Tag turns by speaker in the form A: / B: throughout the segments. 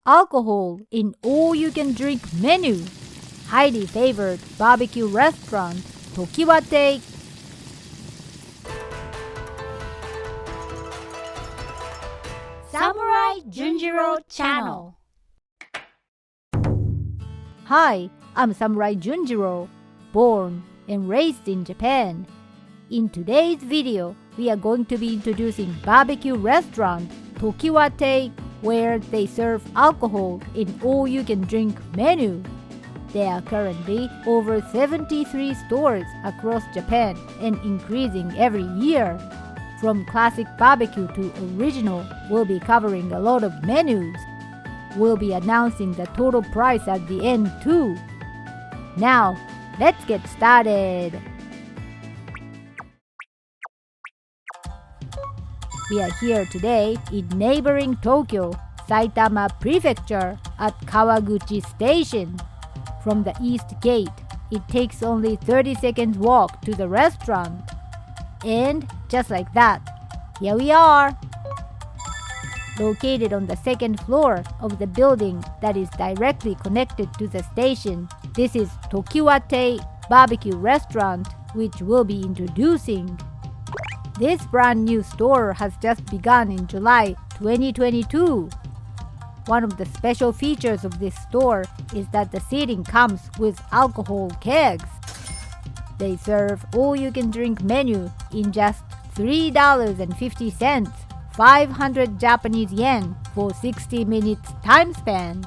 A: alcohol in all-you-can-drink menu. Highly favored barbecue restaurant, Tokiwa-tei.
B: Samurai Junjiro Channel.
A: Hi, I'm Samurai Junjiro, born and raised in Japan. In today's video, we are going to be introducing barbecue restaurant Tokiwa-tei, where they serve alcohol in all-you-can-drink menu. There are currently over 73 stores across Japan and increasing every year. From classic barbecue to original, we'll be covering a lot of menus. We'll be announcing the total price at the end too. Now, let's get started. We are here today in neighboring Tokyo, Saitama Prefecture at Kawaguchi Station. From the east gate, it takes only 30 seconds walk to the restaurant. And just like that, here we are. Located on the second floor of the building that is directly connected to the station, this is Tokiwa-tei Barbecue Restaurant, which we'll be introducing. This brand new store has just begun in July 2022. One of the special features of this store is that the seating comes with alcohol kegs. They serve all-you-can-drink menu in just $3.50, 500 Japanese yen for 60 minutes time span.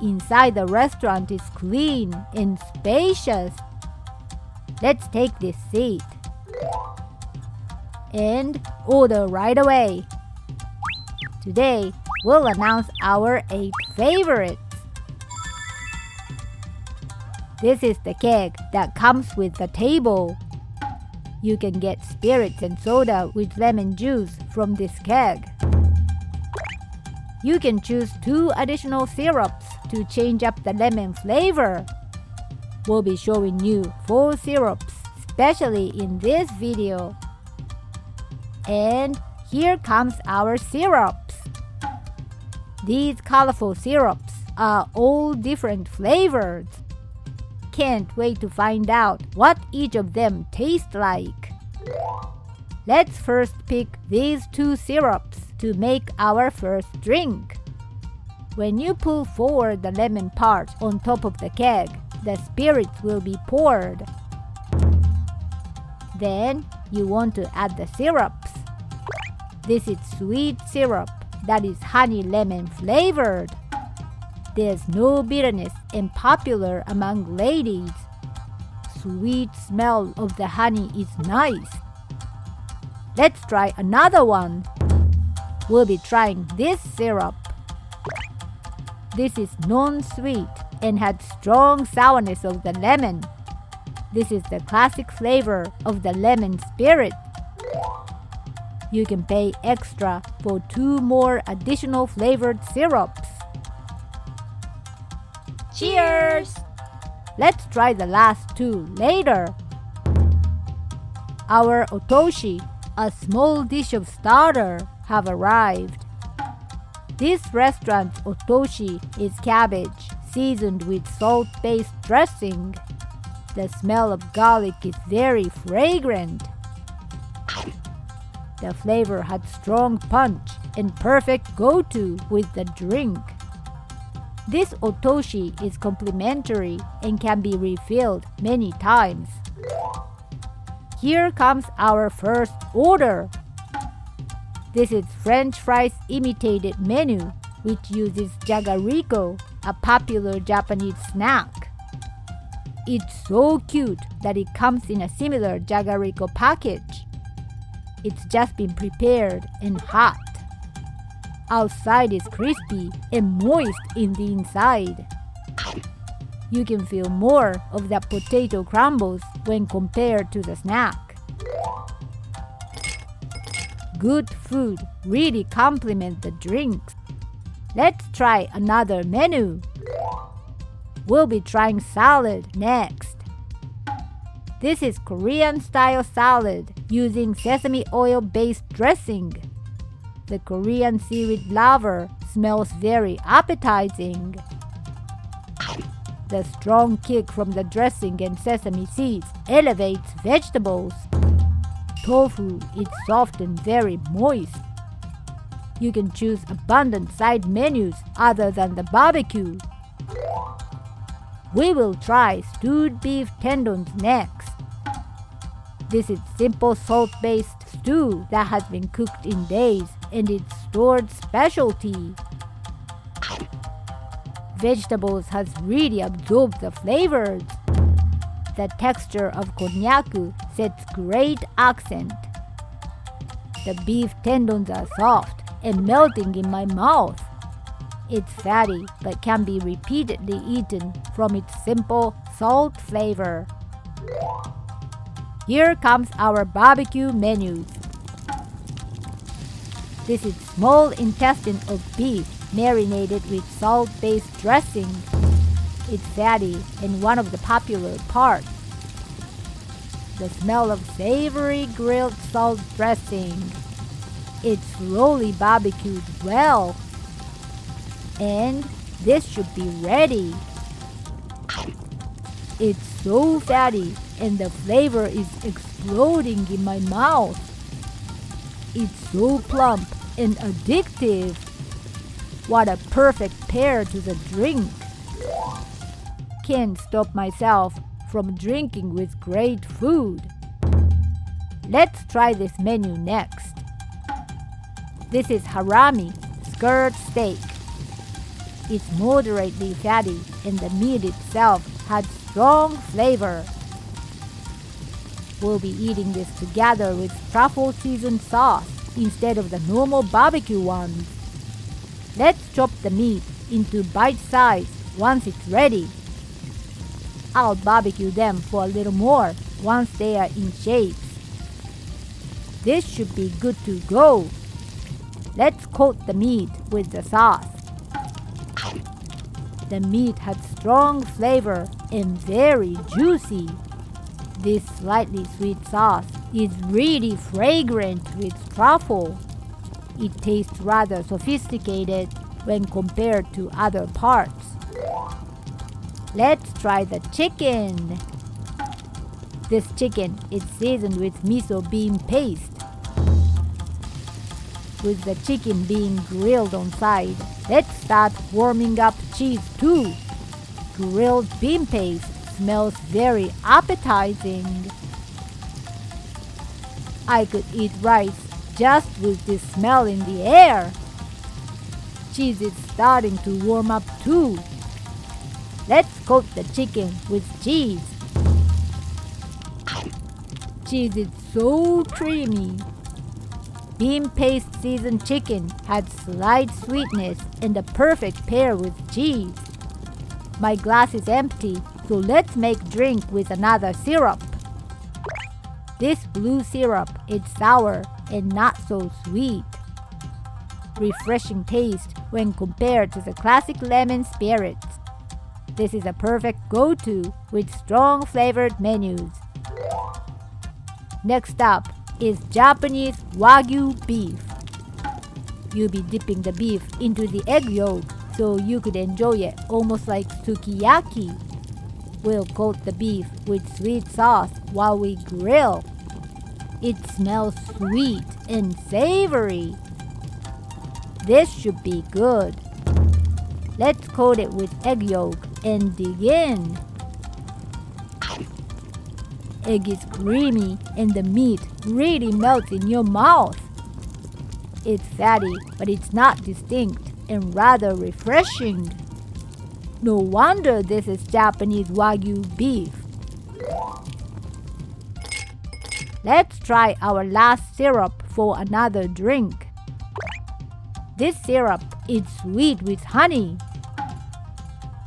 A: Inside the restaurant is clean and spacious. Let's take this seat and order right away. Today, we'll announce our 8 favorites. This is the keg that comes with the table. You can get spirits and soda with lemon juice from this keg. You can choose 2 additional syrups to change up the lemon flavor. We'll be showing you 4 syrups, especially in this video. And here comes our syrups. These colorful syrups are all different flavors. Can't wait to find out what each of them tastes like. Let's first pick these 2 syrups to make our first drink. When you pull forward the lemon part on top of the keg, the spirits will be poured. Then you want to add the syrups. This is sweet syrup that is honey lemon flavored. There's no bitterness and popular among ladies. Sweet smell of the honey is nice. Let's try another one. We'll be trying this syrup. This is non-sweet and had strong sourness of the lemon. This is the classic flavor of the lemon spirit. You can pay extra for 2 more additional flavored syrups.
B: Cheers!
A: Let's try the last 2 later. Our Otoshi, a small dish of starter, have arrived. This restaurant's Otoshi is cabbage seasoned with salt-based dressing. The smell of garlic is very fragrant. The flavor had strong punch and perfect go-to with the drink. This Otoshi is complimentary and can be refilled many times. Here comes our first order. This is French fries imitated menu, which uses jagariko, a popular Japanese snack. It's so cute that it comes in a similar jagariko package. It's just been prepared and hot. Outside is crispy and moist in the inside. You can feel more of the potato crumbles when compared to the snack. Good food really complements the drinks. Let's try another menu. We'll be trying salad next. This is Korean-style salad using sesame oil-based dressing. The Korean seaweed lover smells very appetizing. The strong kick from the dressing and sesame seeds elevates vegetables. Tofu is soft and very moist. You can choose abundant side menus other than the barbecue. We will try stewed beef tendons next. This is simple salt-based stew that has been cooked in days and it's stored specialty. Vegetables has really absorbed the flavors. The texture of konnyaku sets great accent. The beef tendons are soft and melting in my mouth. It's fatty but can be repeatedly eaten from its simple salt flavor. Here comes our barbecue menus. This is small intestine of beef marinated with salt-based dressing. It's fatty and one of the popular parts. The smell of savory grilled salt dressing. It's slowly barbecued well. And this should be ready. It's so fatty and the flavor is exploding in my mouth. It's so plump and addictive. What a perfect pair to the drink. Can't stop myself from drinking with great food. Let's try this menu next. This is harami, skirt steak. It's moderately fatty and the meat itself has strong flavor. We'll be eating this together with truffle seasoned sauce instead of the normal barbecue ones. Let's chop the meat into bite size once it's ready. I'll barbecue them for a little more once they are in shapes. This should be good to go. Let's coat the meat with the sauce. The meat has strong flavor and very juicy. This slightly sweet sauce is really fragrant with truffle. It tastes rather sophisticated when compared to other parts. Let's try the chicken. This chicken is seasoned with miso bean paste. With the chicken being grilled on side, let's start warming up cheese too. Grilled bean paste smells very appetizing. I could eat rice just with this smell in the air. Cheese is starting to warm up too. Let's coat the chicken with cheese. Cheese is so creamy. Bean paste seasoned chicken had slight sweetness and a perfect pair with cheese. My glass is empty, so let's make drink with another syrup. This blue syrup is sour and not so sweet. Refreshing taste when compared to the classic lemon spirits. This is a perfect go-to with strong flavored menus. Next up is Japanese Wagyu beef. You'll be dipping the beef into the egg yolk so you could enjoy it almost like sukiyaki. We'll coat the beef with sweet sauce while we grill. It smells sweet and savory. This should be good. Let's coat it with egg yolk and dig in. Egg is creamy and the meat really melts in your mouth. It's fatty, but it's not distinct and rather refreshing. No wonder this is Japanese Wagyu beef. Let's try our last syrup for another drink. This syrup is sweet with honey.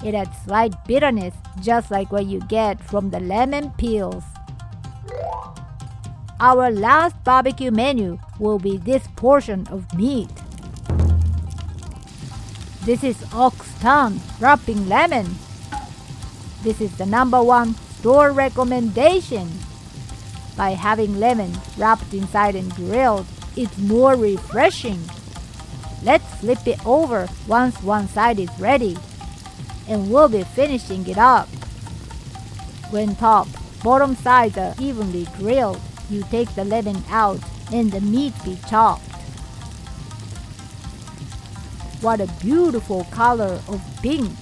A: It has slight bitterness, just like what you get from the lemon peels. Our last barbecue menu will be this portion of meat. This is ox tongue wrapping lemon. This is the #1 store recommendation. By having lemon wrapped inside and grilled, it's more refreshing. Let's flip it over once one side is ready. And we'll be finishing it up. When top, bottom sides are evenly grilled, you take the leaven out and the meat be chopped. What a beautiful color of pink!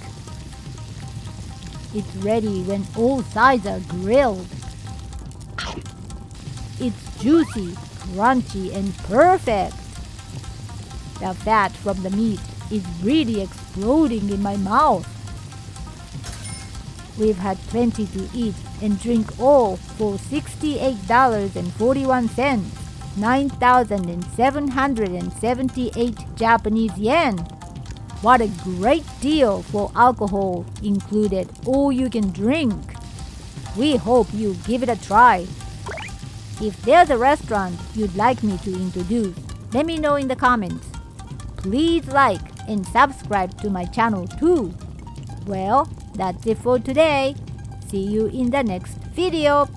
A: It's ready when all sides are grilled. It's juicy, crunchy, and perfect. The fat from the meat is really exploding in my mouth. We've had plenty to eat and drink all for $68.41, 9,778 Japanese yen. What a great deal for alcohol included all you can drink. We hope you give it a try. If there's a restaurant you'd like me to introduce, let me know in the comments. Please like and subscribe to my channel too. Well, that's it for today. See you in the next video.